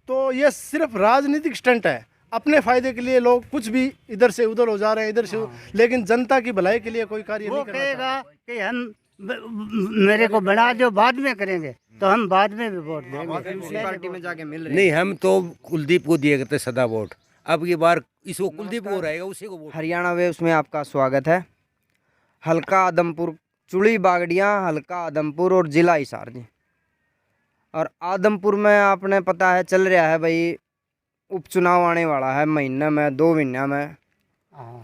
तो ये सिर्फ राजनीतिक स्टंट है। अपने फायदे के लिए लोग कुछ भी इधर से उधर हो जा रहे हैं, इधर से लेकिन जनता की भलाई के लिए कोई कार्य वो नहीं करना कहेगा कि मेरे को बना दो, बाद में करेंगे, तो हम बाद में भी वोट देंगे। उसी पार्टी में जाके मिल रहे नहीं, हम तो कुलदीप को दिए करते सदा वोट। अब की बार इसको कुलदीप को रहेगा, उसी को वोट। हरियाणा वेव्स में आपका स्वागत है। हल्का आदमपुर, चुड़ी बागड़ियाँ, हल्का आदमपुर और जिला हिसार जी। और आदमपुर में आपने पता है चल रहा है भाई, उपचुनाव आने वाला है महीने में, 2 महीना में।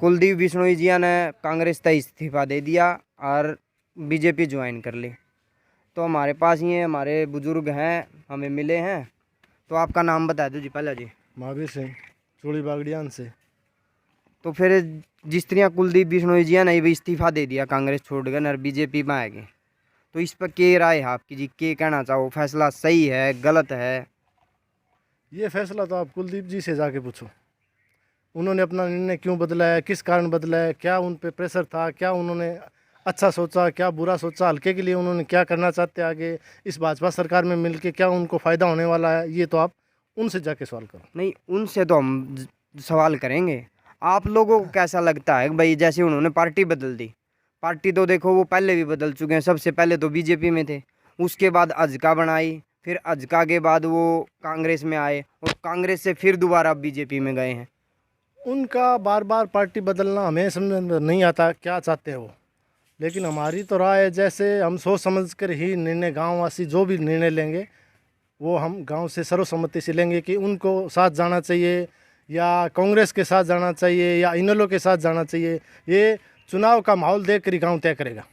कुलदीप बिश्नोई जी ने कांग्रेस का इस्तीफा दे दिया और बीजेपी ज्वाइन कर ली। तो हमारे पास ये हमारे बुजुर्ग हैं, हमें मिले हैं। तो आपका नाम बता दो जी पहले जी। महावीर सिंह, चूड़ी बागड़ियान से। तो फिर जिस तरह कुलदीप बिश्नोई जी ने भी इस्तीफा दे दिया कांग्रेस छोड़कर और बीजेपी में आएगी, तो इस पर क्या राय है आपकी जी? क्या कहना चाहो, फैसला सही है गलत है? ये फैसला तो आप कुलदीप जी से जाके पूछो, उन्होंने अपना निर्णय क्यों बदला है, किस कारण बदला है, क्या उन पे प्रेशर था, क्या उन्होंने अच्छा सोचा, क्या बुरा सोचा, हल्के के लिए उन्होंने क्या करना चाहते आगे इस भाजपा सरकार में मिलके, क्या उनको फ़ायदा होने वाला है, ये तो आप उनसे जाके सवाल करो। नहीं, उनसे तो हम सवाल करेंगे। आप लोगों को कैसा लगता है भाई, जैसे उन्होंने पार्टी बदल दी? पार्टी तो देखो वो पहले भी बदल चुके हैं। सबसे पहले तो बीजेपी में थे, उसके बाद अजका बनाई, फिर अजका के बाद वो कांग्रेस में आए और कांग्रेस से फिर दोबारा बीजेपी में गए हैं। उनका बार बार पार्टी बदलना हमें समझ में नहीं आता क्या चाहते हैं वो। लेकिन हमारी तो राय है, जैसे हम सोच समझ कर ही निर्णय, गाँववासी जो भी निर्णय लेंगे वो हम गांव से सर्वसम्मति से लेंगे कि उनको साथ जाना चाहिए या कांग्रेस के साथ जाना चाहिए या इनेलो के साथ जाना चाहिए। ये चुनाव का माहौल देख कर ही गाँव तय करेगा।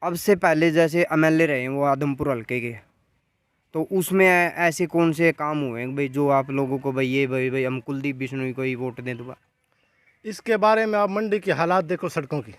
अब से पहले जैसे एमएलए रहे हैं वो आदमपुर हल्के के, तो उसमें ऐसे कौन से काम हुए हैं भाई जो आप लोगों को भाई ये भाई हम कुलदीप बिश्नोई को ही वोट दें? तो इसके बारे में आप मंडी की हालात देखो, सड़कों की,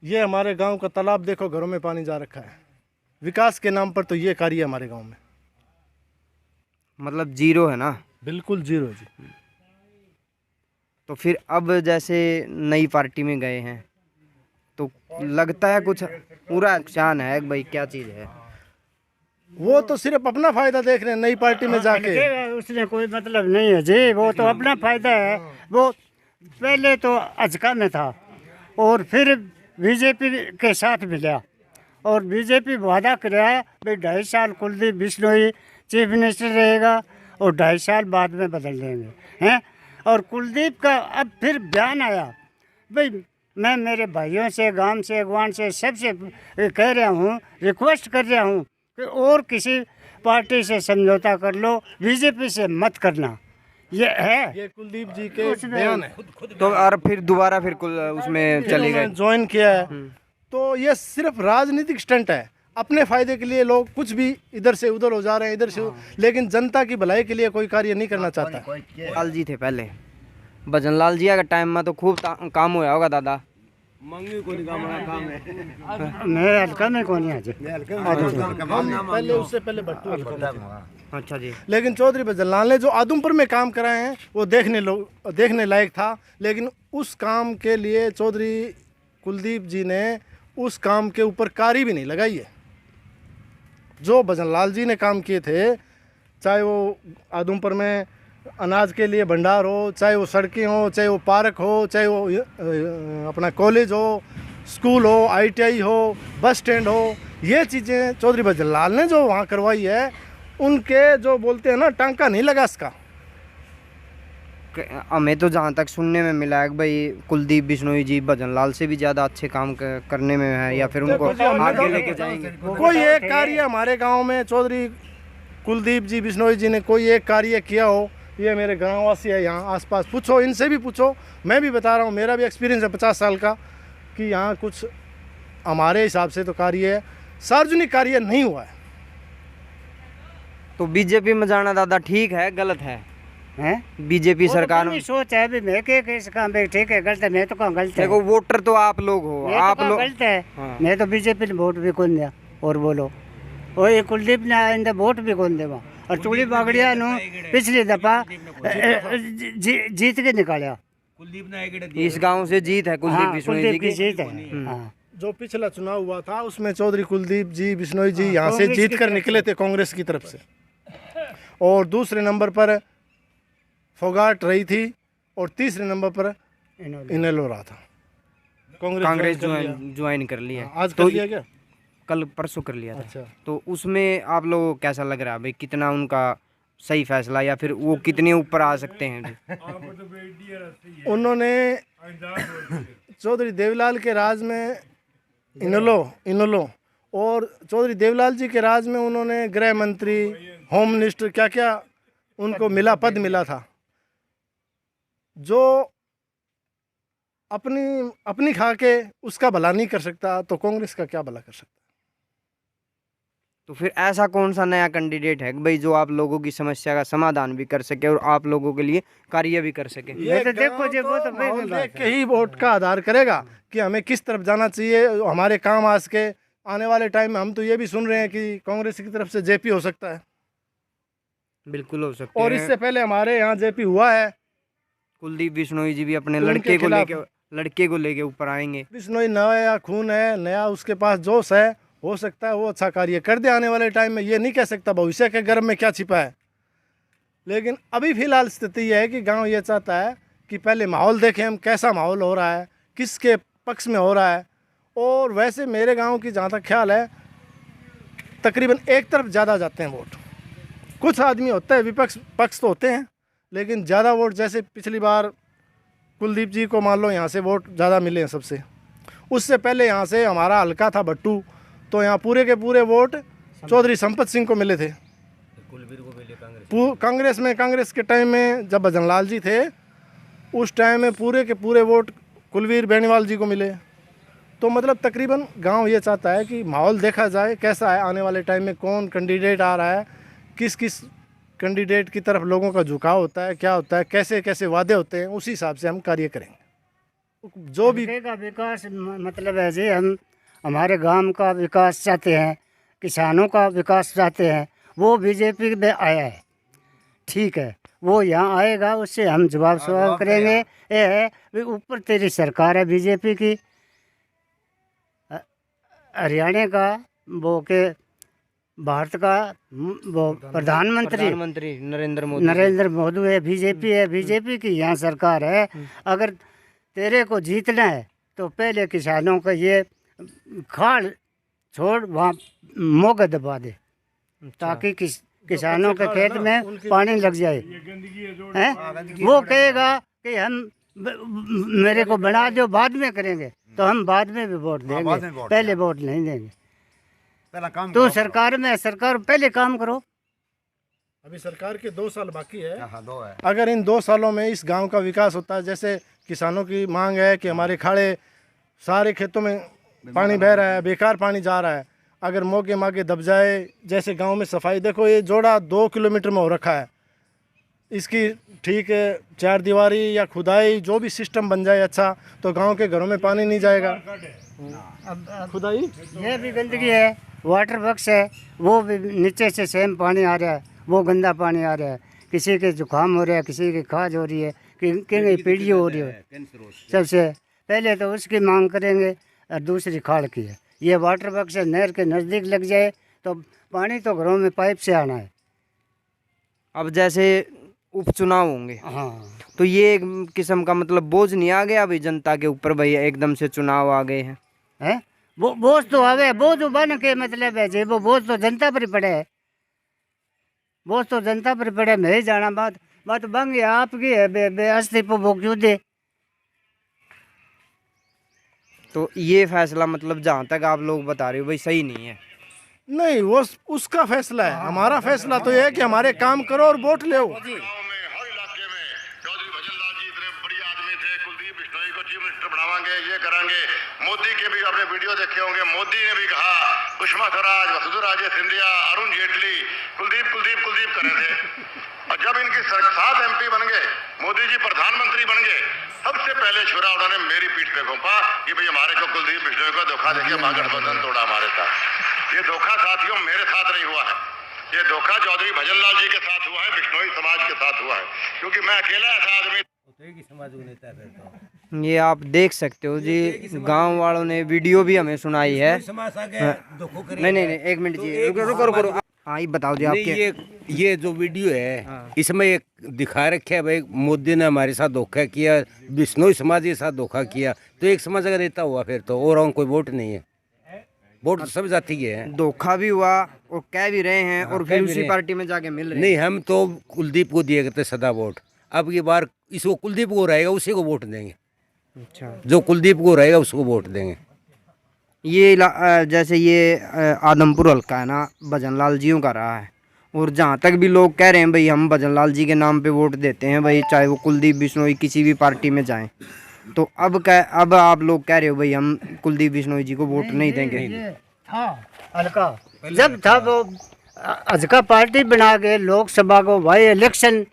ये हमारे गांव का तालाब देखो, घरों में पानी जा रखा है। विकास के नाम पर तो ये कार्य है हमारे गांव में, मतलब जीरो है ना? बिल्कुल जीरो जी। तो फिर अब जैसे नई पार्टी में गए हैं तो लगता है कुछ पूरा नुकसान है भाई, क्या चीज़ है? वो तो सिर्फ अपना फायदा देख रहे हैं नई पार्टी में जाके। उसने कोई मतलब नहीं है जी, वो तो अपना फायदा है। वो पहले तो अजका में था और फिर बीजेपी के साथ मिला और बीजेपी वादा कराया भाई 2.5 साल कुलदीप बिश्नोई चीफ मिनिस्टर रहेगा और 2.5 साल बाद में बदल देंगे हैं। और कुलदीप का अब फिर बयान आया भाई, मैं मेरे भाइयों से, गांव से, अगवान से, सबसे कह रहा हूँ, रिक्वेस्ट कर रहा हूँ कि और किसी पार्टी से समझौता कर लो, बीजेपी से मत करना। ये है, ये कुलदीप जी के बयान है। तो और फिर दोबारा फिर उसमें चले गए, ज्वाइन किया है। तो ये सिर्फ राजनीतिक स्टंट है। अपने फायदे के लिए लोग कुछ भी इधर से उधर हो जा रहे हैं, इधर से लेकिन जनता की भलाई के लिए कोई कार्य नहीं करना चाहता। लाल जी थे पहले, भजन लाल जी का टाइम में तो खूब काम हुआ होगा दादा। मैं हल्का में कौन है पहले उससे पहले भट्टू। अच्छा जी। लेकिन चौधरी भजन लाल ने जो आदमपुर में काम कराए हैं वो देखने लायक था। लेकिन उस काम के लिए चौधरी कुलदीप जी ने उस काम के ऊपर कारी भी नहीं लगाई है। जो भजन लाल जी ने काम किए थे, चाहे वो आदमपुर में अनाज के लिए भंडार हो, चाहे वो सड़कें हो, चाहे वो पार्क हो, चाहे वो अपना कॉलेज हो, स्कूल हो, ITI हो, बस स्टैंड हो, ये चीज़ें चौधरी भजन लाल ने जो वहाँ करवाई है, उनके जो बोलते हैं ना, टांका नहीं लगा इसका। हमें तो जहाँ तक सुनने में मिला है कि भाई कुलदीप बिश्नोई जी भजन लाल से भी ज़्यादा अच्छे काम करने में है, या फिर उनको आगे लेके जाएंगे। कोई एक कार्य हमारे गांव में चौधरी कुलदीप जी बिश्नोई जी ने कोई एक कार्य किया हो, ये मेरे गांववासी है यहाँ आसपास, पूछो, इनसे भी पूछो। मैं भी बता रहा हूँ, मेरा भी एक्सपीरियंस है 50 साल का, कि यहाँ कुछ हमारे हिसाब से तो कार्य सार्वजनिक कार्य नहीं हुआ है। तो बीजेपी में जाना दादा ठीक है गलत है? हैं बीजेपी सरकार में सोच है भी मैं के इस काम पे ठीक है गलत है, मैं तो कहाँ गलत है। देखो वोटर तो आप लोग हो, आप लोग गलत है। मैं तो बीजेपी ने वोट भी कौन दिया और बोलो, वो ये कुलदीप ने आइंदा वोट भी कौन देवा। और चूड़ी बागड़िया नु पिछली दफा जीत के निकाला, इस गांव से जीत है कुलदीप बिश्नोई जी की जीत है। जो पिछला चुनाव हुआ था उसमें चौधरी कुलदीप जी बिश्नोई जी यहाँ से जीत कर निकले थे कांग्रेस की तरफ से, और दूसरे नंबर पर फोगाट रही थी, और तीसरे नंबर पर इनेलो रहा था। कांग्रेस ज्वाइन ज्वाइन कर लिया। आज तो कर लिया क्या? कल परसों कर लिया था। अच्छा, तो उसमें आप लोगों को कैसा लग रहा है भाई, कितना उनका सही फैसला, या फिर वो कितने ऊपर आ सकते हैं जी? उन्होंने चौधरी देवीलाल के राज में इनेलो और चौधरी देवीलाल जी के राज में उन्होंने गृह मंत्री, होम मिनिस्टर, क्या क्या उनको मिला, पद मिला था। जो अपनी खा के उसका भला नहीं कर सकता तो कांग्रेस का क्या भला कर सकता? तो फिर ऐसा कौन सा नया कैंडिडेट है भाई जो आप लोगों की समस्या का समाधान भी कर सके और आप लोगों के लिए कार्य भी कर सके? ये तो देखो जी, वो तो माहौल देख के ही वोट का आधार करेगा कि हमें किस तरफ जाना चाहिए, हमारे काम आज के आने वाले टाइम में। हम तो ये भी सुन रहे हैं कि कांग्रेस की तरफ से जेपी हो सकता है, बिल्कुल हो सकते और हैं। इससे पहले हमारे यहाँ जेपी हुआ है। कुलदीप बिश्नोई जी भी अपने उनके लड़के को लेके ऊपर आएंगे। बिश्नोई नया खून है, नया उसके पास जोश है, हो सकता है वो अच्छा कार्य कर दे आने वाले टाइम में। ये नहीं कह सकता भविष्य के गर्भ में क्या छिपा है, लेकिन अभी फिलहाल स्थिति यह है कि गांव ये चाहता है कि पहले माहौल देखें हम, कैसा माहौल हो रहा है, किसके पक्ष में हो रहा है। और वैसे मेरे गांव की जहाँ तक ख्याल है तकरीबन एक तरफ ज़्यादा जाते हैं वोट। कुछ आदमी होता है विपक्ष पक्ष तो होते हैं, लेकिन ज़्यादा वोट जैसे पिछली बार कुलदीप जी को मान लो यहाँ से वोट ज़्यादा मिले हैं सबसे। उससे पहले यहाँ से हमारा हल्का था भट्टू, तो यहाँ पूरे के पूरे वोट चौधरी संपत सिंह को मिले थे। कांग्रेस में, कांग्रेस के टाइम में जब भजनलाल जी थे उस टाइम में पूरे के पूरे वोट कुलवीर बेनीवाल जी को मिले। तो मतलब तकरीबन गांव ये चाहता है कि माहौल देखा जाए कैसा है, आने वाले टाइम में कौन कैंडिडेट आ रहा है, किस किस कैंडिडेट की तरफ लोगों का झुकाव होता है, क्या होता है, कैसे कैसे वादे होते हैं, उसी हिसाब से हम कार्य करेंगे। जो भी का विकास मतलब है जी, हम हमारे गांव का विकास चाहते हैं, किसानों का विकास चाहते हैं, वो बीजेपी में आया है, ठीक है, वो यहाँ आएगा, उससे हम जवाब सवाल करेंगे। ये है भी ऊपर तेरी सरकार है बीजेपी की, हरियाणा का वो के भारत का वो प्रधानमंत्री नरेंद्र मोदी है, बीजेपी की यहाँ सरकार है। अगर तेरे को जीतना है तो पहले किसानों का ये खाल छोड़ वहाँ मोगा दबा दे, ताकि किसानों के खेत में पानी लग जाए। हैं? वो कहेगा कि हम मेरे को बना दो, बाद में करेंगे, तो हम बाद में भी वोट देंगे, पहले वोट नहीं देंगे। तो सरकार में, सरकार पहले काम करो। अभी सरकार के 2 साल बाकी है। अगर इन 2 सालों में इस गांव का विकास होता है, जैसे किसानों की मांग है कि हमारे खाड़े सारे खेतों में पानी बह रहा है, बेकार पानी जा रहा है, अगर मौके मागे दब जाए, जैसे गांव में सफाई देखो, ये जोड़ा 2 किलोमीटर में हो रखा है, इसकी ठीक है 4 दीवारी या खुदाई जो भी सिस्टम बन जाए अच्छा, तो गांव के घरों में पानी नहीं जाएगा। अब खुदाई ये भी गंदगी है, वाटर बक्स है, वो भी नीचे से सेम पानी आ रहा है, वो गंदा पानी आ रहा है, किसी के जुकाम हो रहा है, किसी की खाज हो रही है, कि पीढ़ी हो रही है। सबसे पहले तो उसकी मांग करेंगे, और दूसरी खाड़ की है। ये वाटर बक्स नहर के नज़दीक लग जाए तो पानी तो घरों में पाइप से आना है। अब जैसे उपचुनाव होंगे, हाँ, तो ये एक किस्म का मतलब बोझ नहीं आ गया भाई जनता के ऊपर, भाई एकदम से चुनाव आ गए हैं? है वो बोझ तो आ गया, बोझ बन के मतलब है जी, वो बोझ तो जनता पर ही पड़े है, बोझ तो जनता पर पड़े। मैं ही जाना बात बन गया आपकी है, अस्तित्व वो क्यों दे। तो ये फैसला मतलब जहाँ तक आप लोग बता रहे हो भाई सही नहीं है? नहीं, वो उसका फैसला है। हमारा फैसला तो ये है कि हमारे काम करो और वोट ले। बनावांगे, ये करांगे। मोदी के भी आपने वीडियो देखे होंगे, मोदी ने भी कहा, सुषमा स्वराज, वसुंधरा सिंधिया, अरुण जेटली कुलदीप कर रहे थे। और जब इनकी 7 MP बन गए, मोदी जी प्रधानमंत्री बन गए, सबसे पहले छुरा उन्होंने मेरी पीठ पे घोंपा कि भाई हमारे को कुलदीप बिश्नोई को धोखा देके महागठबंधन तोड़ा हमारे साथ। ये धोखा साथियों मेरे साथ नहीं हुआ है, ये धोखा चौधरी भजनलाल जी के साथ हुआ है, बिश्नोई समाज के साथ हुआ है, क्योंकि मैं अकेला ऐसा आदमी समाज नेता है। ये आप देख सकते हो जी, गांव वालों ने वीडियो भी हमें सुनाई है। नहीं नहीं नहीं, एक मिनट जी, रुको रुको रुको। हाँ ये बताओ जी नहीं, आपके। ये जो वीडियो है इसमें एक दिखा रखे है भाई मोदी ने हमारे साथ धोखा किया, बिश्नोई समाज के साथ धोखा किया, तो एक समाज का नेता हुआ फिर तो, और कोई वोट नहीं है, वोट तो सब जाति के हैं। धोखा भी हुआ और कह भी रहे हैं और फिर उसी पार्टी में जाके मिल रहे हैं। नहीं, हम तो कुलदीप को दिए करते सदा वोट। अब की बार इसको कुलदीप को रहेगा उसी को वोट देंगे। अच्छा, जो कुलदीप को रहेगा उसको वोट देंगे। ये जैसे ये आदमपुर हल्का है ना, भजनलाल जियों का रहा है, और जहाँ तक भी लोग कह रहे हैं भाई हम भजनलाल जी के नाम पे वोट देते हैं भाई, चाहे वो कुलदीप बिश्नोई किसी भी पार्टी में जाएं, तो अब आप लोग कह रहे हो भाई हम कुलदीप बिश्नोई जी को वोट नहीं देंगे। हाँ हल्का जब था वो हल्का पार्टी बना के लोकसभा को भाई इलेक्शन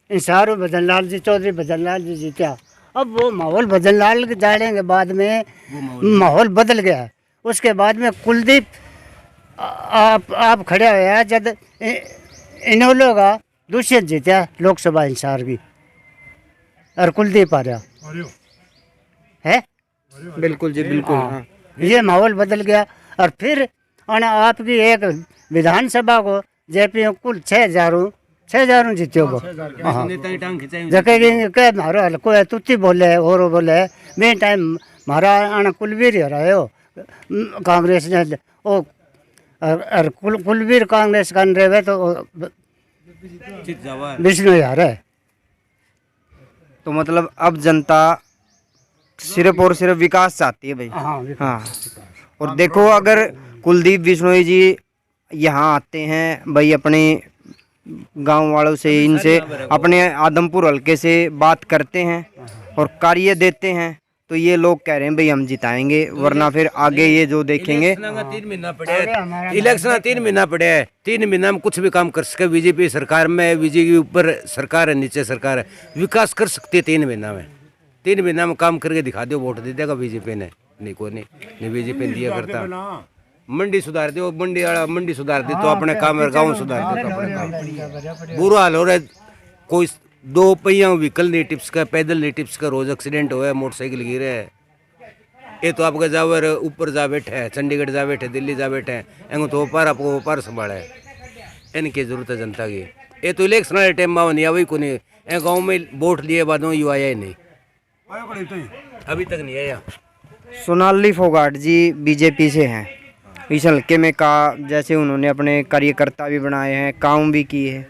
इंसार भजनलाल जी, चौधरी भजनलाल जी जीता। अब वो माहौल भजनलाल के जाने के बाद में माहौल बदल गया है। उसके बाद में कुलदीप आप खड़े हुए हैं, जब इन लोगों का दुष्यंत जीता लोकसभा इंसार की और कुलदीप आ रहा है। बिल्कुल जी बिल्कुल। हाँ। ये माहौल बदल गया। और फिर आपकी एक विधानसभा को जेपी कुल 6,000 जीते हो। हाँ जगह के मारो हल्को है तुत्ती बोले और बोले मेन टाइम मारा आना कुलवीर हो रहे हो कांग्रेस ने ओ और कुलवीर कांग्रेस कर रहे तो विष्णु यार है। तो मतलब अब जनता सिर्फ और सिर्फ विकास चाहती है भाई। हाँ। और देखो अगर कुलदीप बिश्नोई जी यहाँ आते हैं भाई, अपने गांव वालों से, इनसे अपने आदमपुर हल्के से बात करते हैं और कार्य देते हैं, तो ये लोग कह रहे हैं भाई हम जिताएंगे, वरना फिर आगे ये जो देखेंगे। 3 महीना पड़े हैं, इलेक्शन 3 महीना पड़े हैं, 3 महीना में कुछ भी काम कर सके। बीजेपी सरकार में, बीजेपी के ऊपर सरकार है, नीचे सरकार है, विकास कर सकती है 3 महीना में। 3 महीना में काम करके दिखा दो, वोट दे देगा बीजेपी ने। नहीं को नहीं बीजेपी दिया करता। मंडी सुधार दो, मंडी सुधार दी तो अपने काम और गाँव सुधार दे तो अपने काम। बुरा हाल हो रहा है, कोई 2 पहिया व्हीकल नहीं टिप्स का, पैदल नहीं टिप्स का, रोज एक्सीडेंट हुआ है, मोटरसाइकिल गिरे है। ये तो आपका जावर ऊपर जा बैठे है, चंडीगढ़ जा बैठे, दिल्ली जा बैठे हैं, एंगो तो व्यापार आपको व्यापार संभाला है। इनकी जरूरत है जनता की। ये तो इलेक्शन वाले टाइम में नहीं आई को नहीं, गाँव में वोट लिए बाद में यू आया ही नहीं, अभी तक नहीं आया। सोनाली फोगाट जी बीजेपी से हैं, इस हल्के में का जैसे उन्होंने अपने कार्यकर्ता भी बनाए हैं, काम भी किए हैं।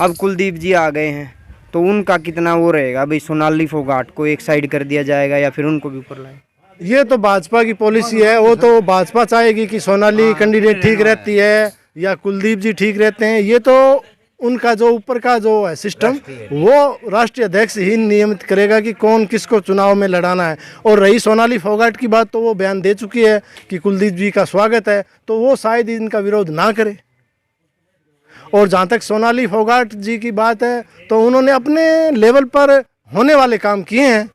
अब कुलदीप जी आ गए हैं तो उनका कितना वो रहेगा भाई, सोनाली फोगाट को एक साइड कर दिया जाएगा या फिर उनको भी ऊपर लाए? ये तो भाजपा की पॉलिसी है, वो तो भाजपा चाहेगी कि सोनाली कैंडिडेट ठीक रहती है या कुलदीप जी ठीक रहते हैं। ये तो उनका जो ऊपर का जो है सिस्टम, वो राष्ट्रीय अध्यक्ष ही नियमित करेगा कि कौन किसको चुनाव में लड़ाना है। और रही सोनाली फोगाट की बात, तो वो बयान दे चुकी है कि कुलदीप जी का स्वागत है, तो वो शायद इनका विरोध ना करे। और जहाँ तक सोनाली फोगाट जी की बात है, तो उन्होंने अपने लेवल पर होने वाले काम किए हैं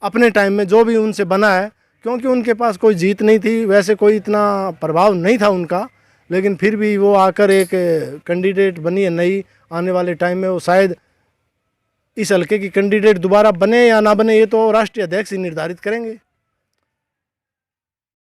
अपने टाइम में, जो भी उनसे बना है, क्योंकि उनके पास कोई जीत नहीं थी, वैसे कोई इतना प्रभाव नहीं था उनका, लेकिन फिर भी वो आकर एक कैंडिडेट बनी है नई। आने वाले टाइम में वो शायद इस हल्के की कैंडिडेट दोबारा बने या ना बने, ये तो राष्ट्रीय अध्यक्ष ही निर्धारित करेंगे।